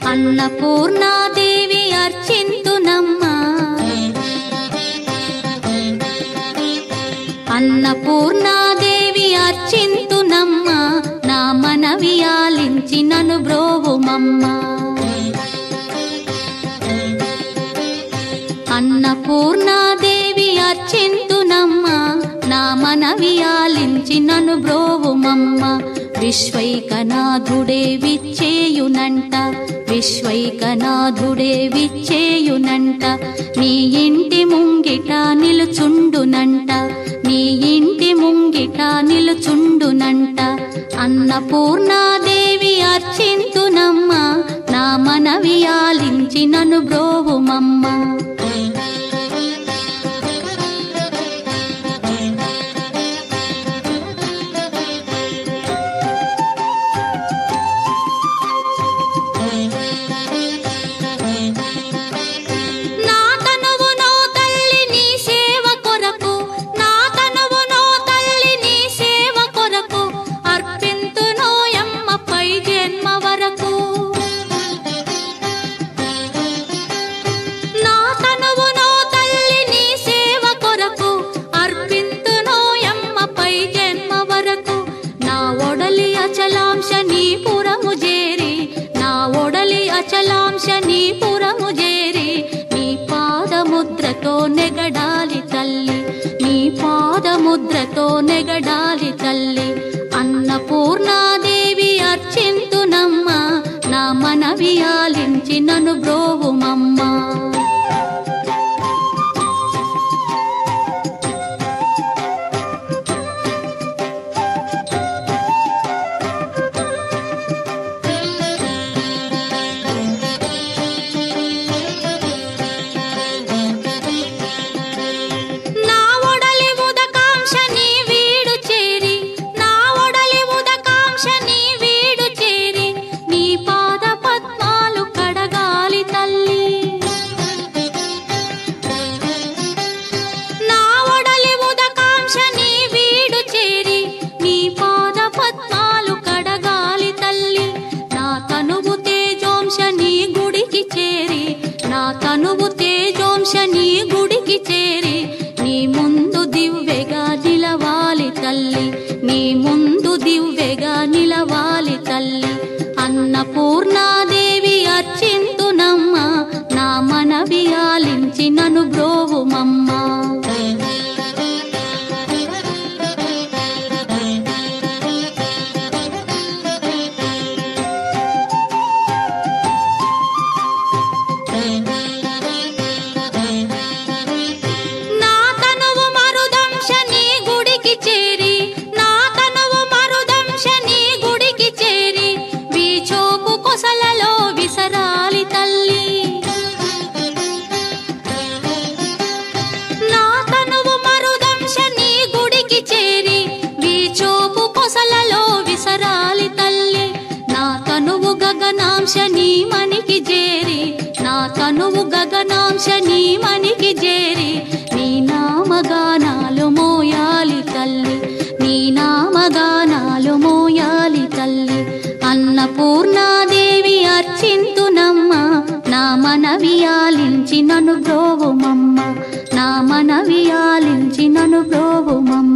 అన్నపూర్ణాదేవి అర్చింతునమ్మా, అన్నపూర్ణాదేవి అర్చింతునమ్మా, నా మనవి ఆలించి నన్ను బ్రోవుమమ్మా. అన్నపూర్ణాదేవి అర్చింతునమ్మా, నా మనవి ఆలించి నన్ను బ్రోవుమమ్మా. విశ్వైకనాథుడే విచ్చేయునంట, విశ్వైకనాథుడే విచ్చేయునంట, నీ ఇంటి ముంగిట నిలుచుండునంట, నీ ఇంటి ముంగిట నిలుచుండునంట. అన్నపూర్ణాదేవి అర్చింతునమ్మా, నా మనవి ఆలించి నన్ను బ్రోవుమమ్మా. అచలాంశనీపురము చేరి నీ పాదముద్రతో నెగడాలి తల్లి, నీ పాదముద్రతో నెగడాలి తల్లి. అన్నపూర్ణాదేవి అర్చింతునమ్మా, నా మనవి ఆలించి నన్ను బ్రోవుమమ్మా. తనువు తేజోంశని గుడికి చేరి నీ ముందు దివ్వెగా నిలవాలి తల్లి, నీ ముందు దివ్వెగా నిలవాలి తల్లి. అన్నపూర్ణాదేవి అర్చింతునమ్మా, నా మనవి ఆలించి నన్ను బ్రోవుమమ్మా. గగనాంశని మనికి చేరి, నా తనువు గగనాంశని మనికి చేరి నీ నామగానాలు మోయాలి తల్లి, నీ నామగానాలు మోయాలి తల్లి. అన్నపూర్ణాదేవి అర్చింతునమ్మా, నా మనవి ఆలించి నన్ను బ్రోవుమమ్మ, నా మనవి ఆలించి నన్ను బ్రోవుమమ్మ.